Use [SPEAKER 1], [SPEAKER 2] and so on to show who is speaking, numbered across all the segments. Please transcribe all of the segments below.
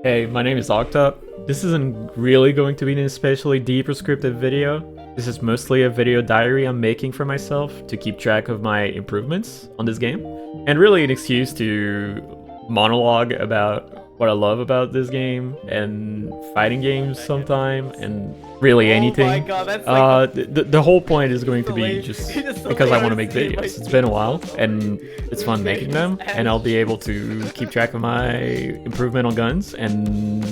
[SPEAKER 1] Hey, my name is Octop. This isn't really going to be an especially deep or scripted video. This is mostly a video diary I'm making for myself to keep track of my improvements on this game. And really an excuse to monologue about what I love about this game and fighting games sometime and really anything.
[SPEAKER 2] Oh my god, that's like
[SPEAKER 1] the whole point is going to be just
[SPEAKER 2] Just the
[SPEAKER 1] because I want to make
[SPEAKER 2] latest
[SPEAKER 1] videos. It's been a while and it's fun making them, and I'll be able to keep track of my improvement on guns, and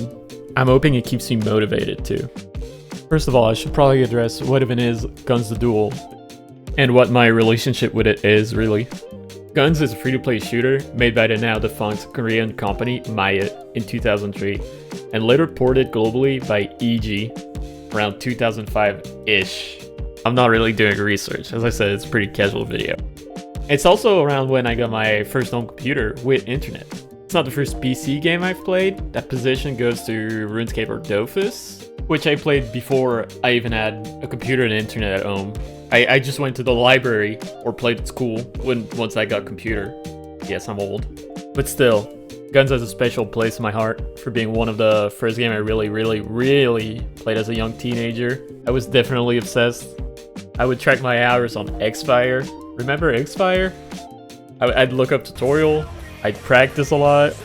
[SPEAKER 1] I'm hoping it keeps me motivated too. First of all, I should probably address what even is GunZ Duel and what my relationship with it is really. GunZ is a free-to-play shooter made by the now defunct Korean company Maya in 2003 and later ported globally by EG around 2005-ish. I'm not really doing research. As I said, it's a pretty casual video. It's also around when I got my first home computer with internet. It's not the first PC game I've played. That position goes to RuneScape or Dofus, which I played before I even had a computer and internet at home. I just went to the library or played at school once I got a computer. Yes, I'm old. But still, GunZ has a special place in my heart for being one of the first game I really played as a young teenager. I was definitely obsessed. I would track my hours on Xfire. Remember Xfire? I'd look up tutorial. I'd practice a lot.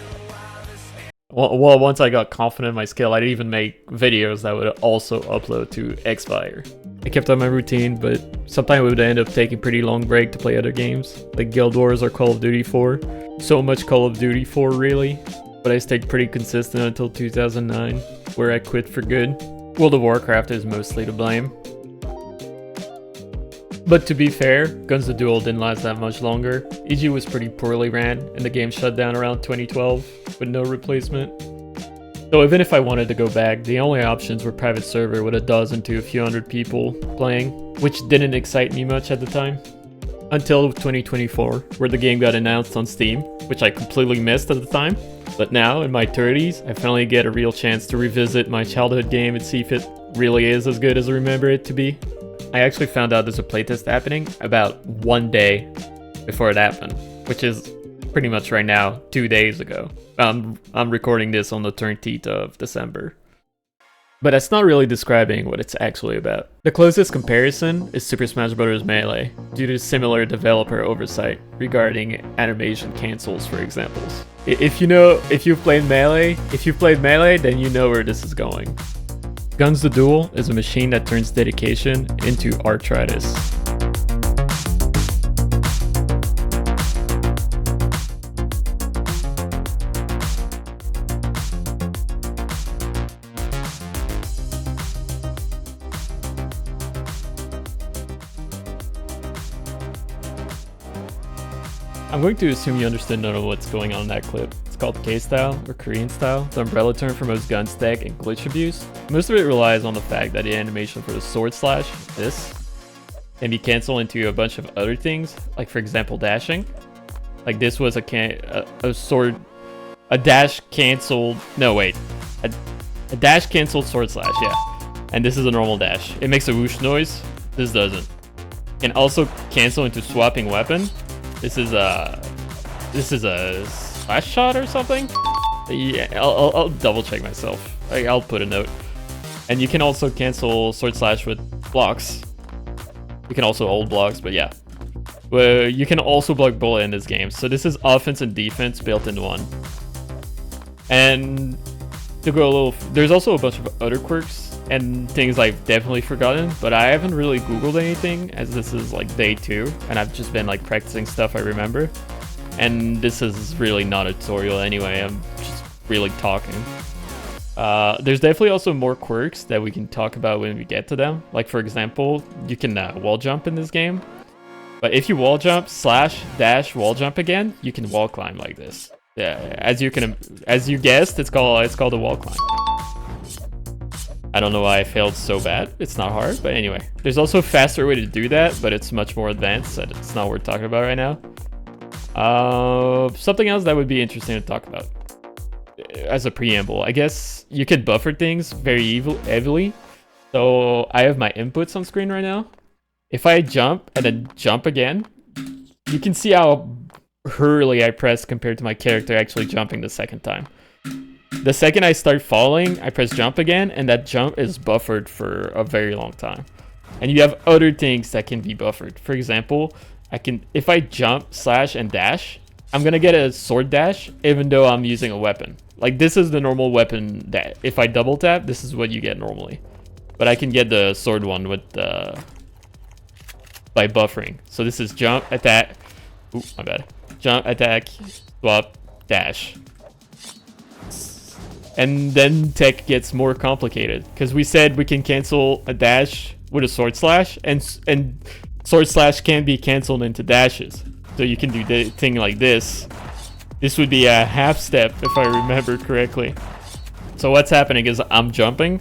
[SPEAKER 1] Well, once I got confident in my skill, I'd even make videos that would also upload to Xfire. I kept up my routine, but sometimes I would end up taking pretty long break to play other games, like Guild Wars or Call of Duty 4. So much Call of Duty 4 really, but I stayed pretty consistent until 2009, where I quit for good. World of Warcraft is mostly to blame. But to be fair, GunZ Duel didn't last that much longer. EG was pretty poorly ran, and the game shut down around 2012, with no replacement. So even if I wanted to go back, the only options were private server with a dozen to a few hundred people playing, which didn't excite me much at the time. Until 2024, where the game got announced on Steam, which I completely missed at the time. But now, in my 30s, I finally get a real chance to revisit my childhood game and see if it really is as good as I remember it to be. I actually found out there's a playtest happening about 1 day before it happened, which is pretty much right now, 2 days ago. I'm recording this on the 13th of December. But that's not really describing what it's actually about. The closest comparison is Super Smash Bros. Melee, due to similar developer oversight regarding animation cancels, for examples. If you've played Melee, then you know where this is going. GunZ Duel is a machine that turns dedication into arthritis. I'm going to assume you understood none of what's going on in that clip. It's called K-style, or Korean style, the umbrella term for most gun stack and glitch abuse. Most of it relies on the fact that the animation for the sword slash, this, can be canceled into a bunch of other things, like for example dashing. Like this was a dash cancelled, no wait, a dash cancelled sword slash, yeah. And this is a normal dash. It makes a whoosh noise, this doesn't. Can also cancel into swapping weapon. This is a slash shot or something? Yeah, I'll double check myself. I'll put a note. And you can also cancel sword slash with blocks. You can also hold blocks, but yeah. Well, you can also block bullet in this game. So this is offense and defense built in one. And to go a little, there's also a bunch of other quirks and things I've definitely forgotten, but I haven't really Googled anything as this is like day 2 and I've just been like practicing stuff I remember. And this is really not a tutorial anyway, I'm just really talking. There's definitely also more quirks that we can talk about when we get to them. Like for example, you can wall jump in this game. But if you wall jump slash dash wall jump again, you can wall climb like this. Yeah, as you guessed, it's called a wall climb. I don't know why I failed so bad. It's not hard, but anyway. There's also a faster way to do that, but it's much more advanced, so it's not worth talking about right now. Something else that would be interesting to talk about as a preamble. I guess you could buffer things very heavily. So I have my inputs on screen right now. If I jump and then jump again, you can see how early I pressed compared to my character actually jumping the second time. the second I start falling, I press jump again, and that jump is buffered for a very long time. And you have other things that can be buffered. For example, if I jump, slash, and dash, I'm gonna get a sword dash even though I'm using a weapon. Like, this is the normal weapon that if I double tap, this is what you get normally. But I can get the sword one with by buffering. So this is jump, attack. Ooh, my bad. Jump, attack, swap, dash. And then tech gets more complicated because we said we can cancel a dash with a sword slash, and sword slash can be canceled into dashes. So you can do the thing like this. This would be a half step if I remember correctly. So what's happening is I'm jumping.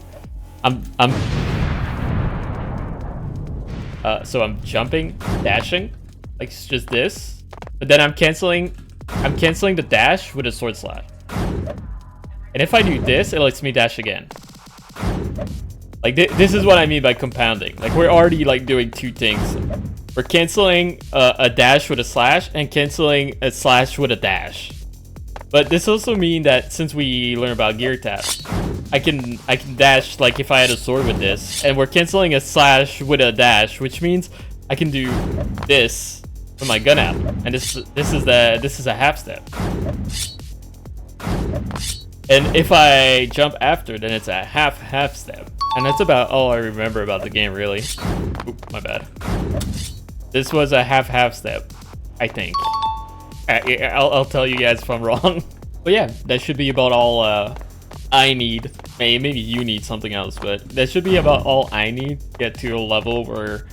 [SPEAKER 1] So I'm jumping, dashing, like it's just this. But then I'm canceling the dash with a sword slash. And if I do this, it lets me dash again. Like this is what I mean by compounding. Like we're already like doing two things. We're canceling a dash with a slash and canceling a slash with a dash. But this also means that since we learn about gear tap, I can dash like if I had a sword with this, and we're canceling a slash with a dash, which means I can do this with my gun app, and this is a half step. And if I jump after, then it's a half step. And that's about all I remember about the game, really. Oop, my bad. This was a half step, I think. I'll tell you guys if I'm wrong. But yeah, that should be about all I need. Maybe you need something else, but that should be about all I need to get to a level where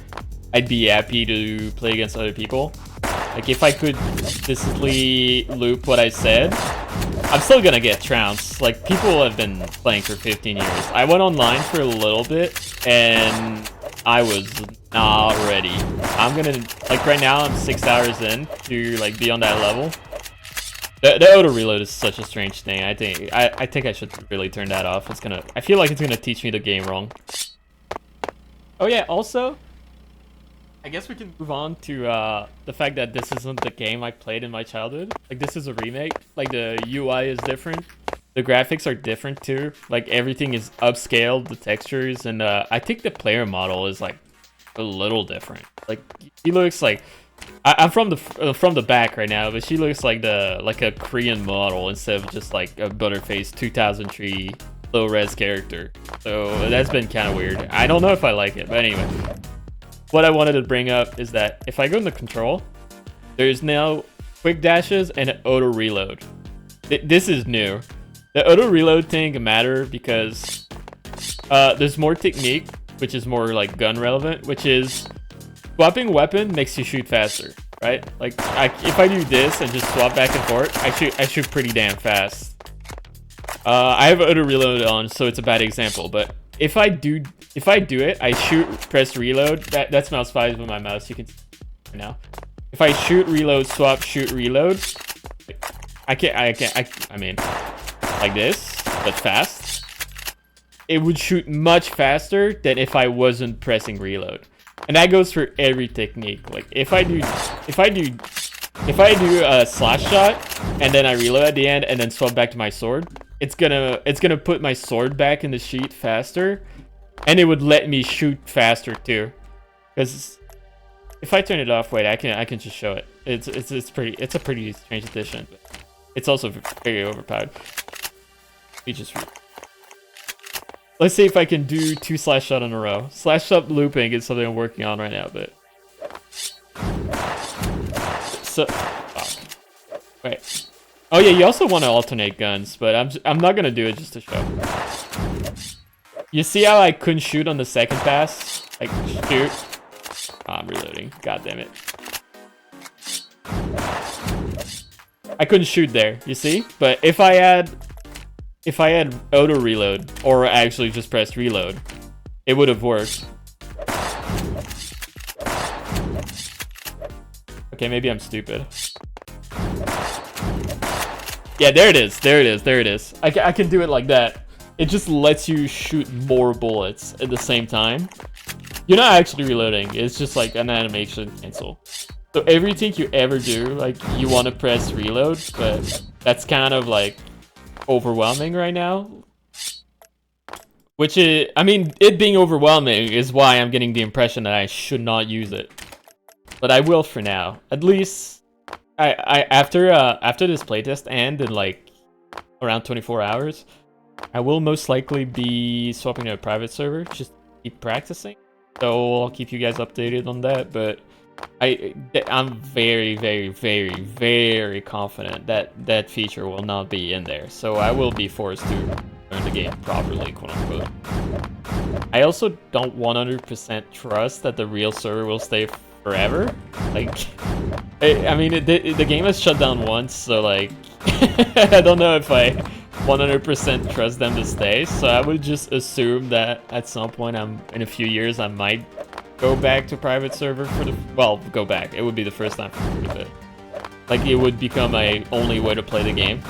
[SPEAKER 1] I'd be happy to play against other people. Like if I could consistently loop what I said, I'm still gonna get trounced. Like people have been playing for 15 years. I went online for a little bit and I was not ready. I'm gonna, like right now I'm 6 hours in to like be on that level. The auto reload is such a strange thing. I think I should really turn that off. I feel like it's gonna teach me the game wrong. Oh yeah, also, I guess we can move on to the fact that this isn't the game I played in my childhood. Like this is a remake. Like the UI is different. The graphics are different too. Like everything is upscaled, the textures, and I think the player model is like a little different. Like he looks like I'm from the back right now, but she looks like a Korean model instead of just like a Butterface 2003 low res character. So that's been kind of weird. I don't know if I like it, but anyway. What I wanted to bring up is that if I go in the control, there's now quick dashes and an auto reload. This is new. The auto reload thing can matter because there's more technique, which is more like gun relevant, which is swapping weapon makes you shoot faster, right? Like if I do this and just swap back and forth, I shoot pretty damn fast. I have auto reload on, so it's a bad example, but if I do it, I shoot, press reload. That's mouse 5 with my mouse. You can see right now. If I shoot, reload, swap, shoot, reload, I mean, like this, but fast. It would shoot much faster than if I wasn't pressing reload. And that goes for every technique. Like if I do a slash shot and then I reload at the end and then swap back to my sword, it's gonna put my sword back in the sheet faster, and it would let me shoot faster too. Because if I turn it off, wait, I can just show it. It's a pretty strange addition, but it's also very overpowered. Let's see if I can do 2 slash shot in a row. Slash shot looping is something I'm working on right now, but so wait. Oh yeah, you also want to alternate guns, but I'm not gonna do it just to show. You see how I couldn't shoot on the second pass? Like shoot. Oh, I'm reloading. God damn it. I couldn't shoot there. You see? But if I had auto reload or actually just pressed reload, it would have worked. Okay, maybe I'm stupid. Yeah, there it is. There it is. There it is. I can do it like that. It just lets you shoot more bullets at the same time. You're not actually reloading. It's just like an animation cancel. So everything you ever do, like you want to press reload, but that's kind of like overwhelming right now. Which is, I mean, it being overwhelming is why I'm getting the impression that I should not use it. But I will for now. At least, after this playtest ends in like around 24 hours, I will most likely be swapping to a private server, just to keep practicing. So I'll keep you guys updated on that, but I'm very, very, very, very confident that that feature will not be in there. So I will be forced to learn the game properly, quote unquote. I also don't 100% trust that the real server will stay forever. Like, I mean, the game has shut down once, so like, I don't know if I 100% trust them to stay. So I would just assume that at some point, in a few years, I might go back to private server for the, well, go back. It would be the first time for me, but like it would become my only way to play the game.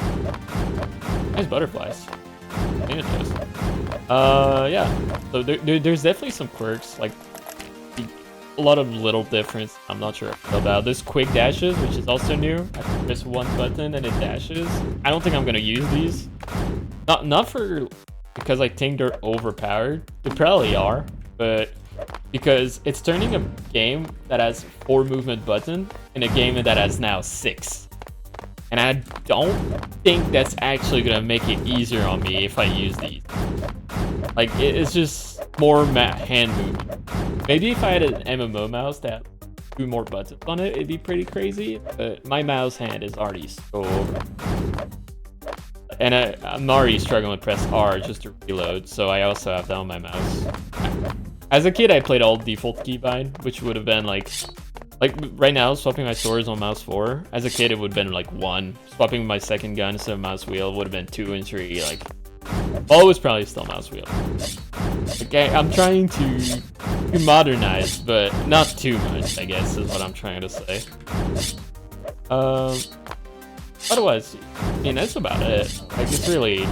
[SPEAKER 1] Nice butterflies. Yeah. So there's definitely some quirks, like a lot of little difference. I'm not sure about. There's quick dashes, which is also new. I can press one button and it dashes. I don't think I'm gonna use these. Not for because I think they're overpowered. They probably are, but because it's turning a game that has 4 movement buttons in a game that has now 6. And I don't think that's actually gonna make it easier on me if I use these. Like, it's just more hand movement. Maybe if I had an MMO mouse that had 2 more buttons on it, it'd be pretty crazy. But my mouse hand is already so over. And I'm already struggling to press R just to reload, so I also have that on my mouse. As a kid, I played all default keybind, which would have been like right now, swapping my swords on mouse 4. As a kid, it would have been like 1. Swapping my second gun instead of mouse wheel would have been 2 and 3. Like, well, it was probably still mouse wheel. Okay, I'm trying to modernize, but not too much, I guess, is what I'm trying to say. Otherwise, I mean, that's about it. Like, it's really...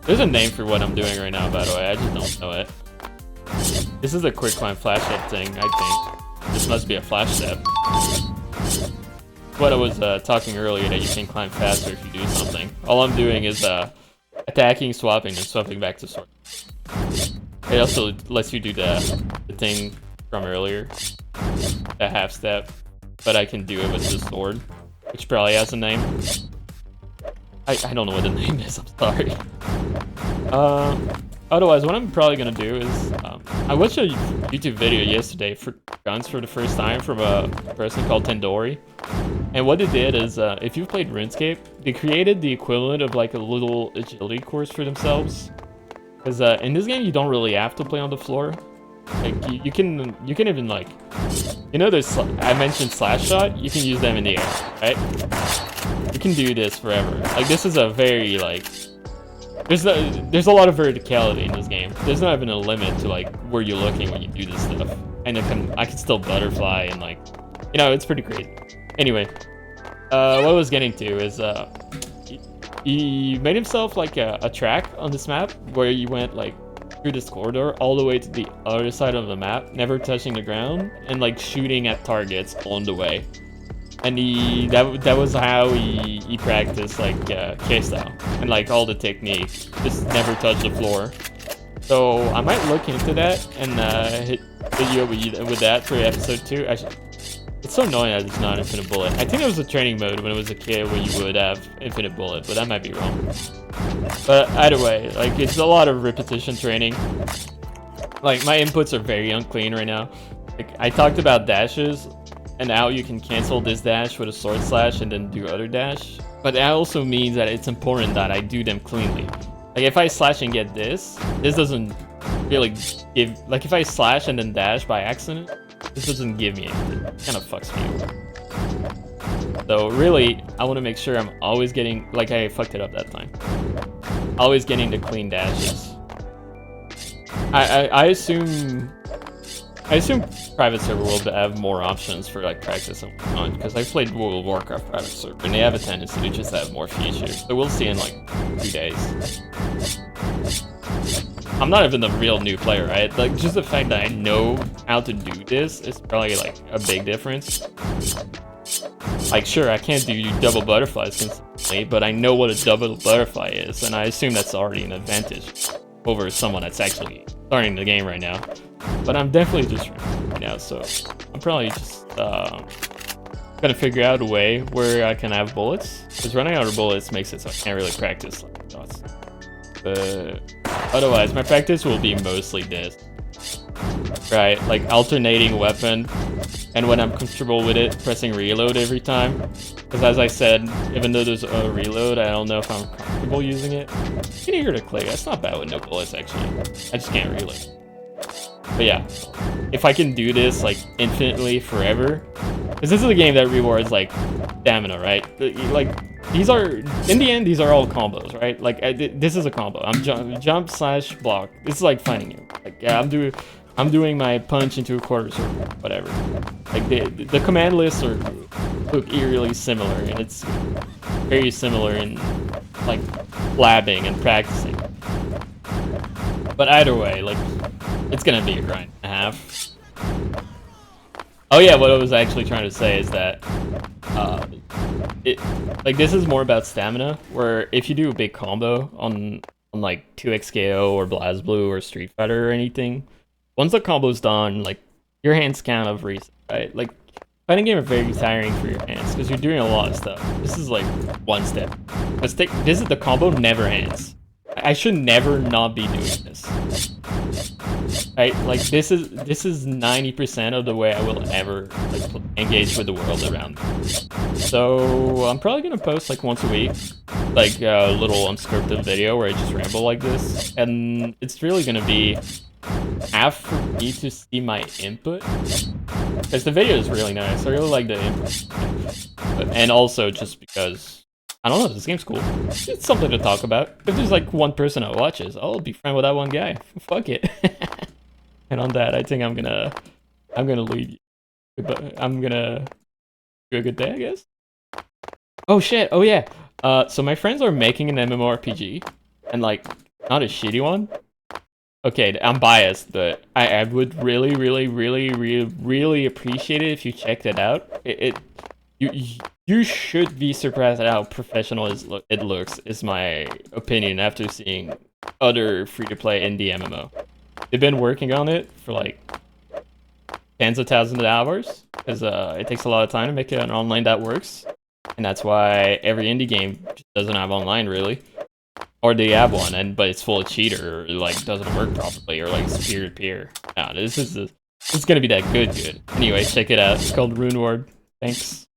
[SPEAKER 1] There's a name for what I'm doing right now, by the way. I just don't know it. This is a quick climb flash step thing, I think. This must be a flash step. What I was talking earlier, that you can climb faster if you do something. All I'm doing is attacking, swapping, and swapping back to sword. It also lets you do the thing from earlier, the half step, but I can do it with the sword, which probably has a name. I don't know what the name is, I'm sorry. Otherwise, what I'm probably gonna do is, I watched a YouTube video yesterday for guns for the first time from a person called Tendori. And what they did is, if you've played RuneScape, they created the equivalent of like a little agility course for themselves. Because in this game, you don't really have to play on the floor. Like, you can even like, you know, there's, I mentioned slash shot, you can use them in the air, right? You can do this forever. Like, this is a very like, there's a lot of verticality in this game. There's not even a limit to like where you're looking when you do this stuff. And I can still butterfly and like, you know, it's pretty crazy. Anyway, what I was getting to is he made himself like a track on this map where you went like through this corridor all the way to the other side of the map, never touching the ground, and like shooting at targets on the way. And that was how he practiced like K-style and like all the techniques, just never touch the floor. So I might look into that and hit you with that for episode 2. Actually, it's so annoying that it's not infinite bullet. I think it was a training mode when it was a kid where you would have infinite bullet, but that might be wrong. But either way, like, it's a lot of repetition training. Like, my inputs are very unclean right now. Like, I talked about dashes, and now you can cancel this dash with a sword slash and then do other dash. But that also means that it's important that I do them cleanly. Like, if I slash and get this doesn't really give... Like, if I slash and then dash by accident, this doesn't give me anything. It kind of fucks me over. So, really, I want to make sure I'm always getting... Like, I fucked it up that time. Always getting the clean dashes. I assume private server will have more options for like practice and whatnot, because I've played World of Warcraft private server and they have a tendency to just have more features. So we'll see in like 2 days. I'm not even a real new player, right? Like, just the fact that I know how to do this is probably like a big difference. Like, sure, I can't do double butterflies consistently, but I know what a double butterfly is, and I assume that's already an advantage over someone that's actually starting the game right now. But I'm definitely just right now, so I'm probably just gonna figure out a way where I can have bullets, because running out of bullets makes it so I can't really practice like shots. Otherwise, my practice will be mostly this. Right, like alternating weapon, and when I'm comfortable with it, pressing reload every time. Because as I said, even though there's a reload, I don't know if I'm comfortable using it. You can hear the click, that's not bad with no bullets actually. I just can't reload. But yeah, if I can do this like infinitely forever, because this is a game that rewards like stamina, right? Like these are, in the end, these are all combos, right? Like this is a combo. I'm jump slash block. This is like fighting you. Like yeah, I'm doing my punch into a quarter circle, whatever. Like the command lists look eerily similar, and it's very similar in like labbing and practicing. But either way, like it's gonna be a grind and a half. Oh yeah, what I was actually trying to say is that like this is more about stamina, where if you do a big combo on like 2xKO or BlazBlue or Street Fighter or anything, once the combo's done, like your hands kind of reset, right? Like fighting game are very tiring for your hands because you're doing a lot of stuff. This is like one step. This is the combo never ends. I should never not be doing this. Right? Like this is 90% of the way I will ever like engage with the world around me. So I'm probably gonna post like once a week, like a little unscripted video where I just ramble like this, and it's really gonna be half for me to see my input, because the video is really nice. I really like the input, and also just because I don't know, this game's cool. It's something to talk about. If there's like one person that watches, I'll be friend with that one guy. Fuck it. And on that, I think I'm gonna leave you. But I'm gonna do a good day, I guess. Oh shit! Oh yeah. So my friends are making an MMORPG, and like not a shitty one. Okay, I'm biased, but I would really appreciate it if you checked it out. You should be surprised at how professional it looks, is my opinion after seeing other free-to-play indie MMO. They've been working on it for like tens of thousands of hours, because it takes a lot of time to make an online that works, and that's why every indie game just doesn't have online really, or they have one but it's full of cheater, or like doesn't work properly, or like it's peer-to-peer. Nah, this is gonna be that good. Anyway, check it out. It's called Rune Ward. Thanks.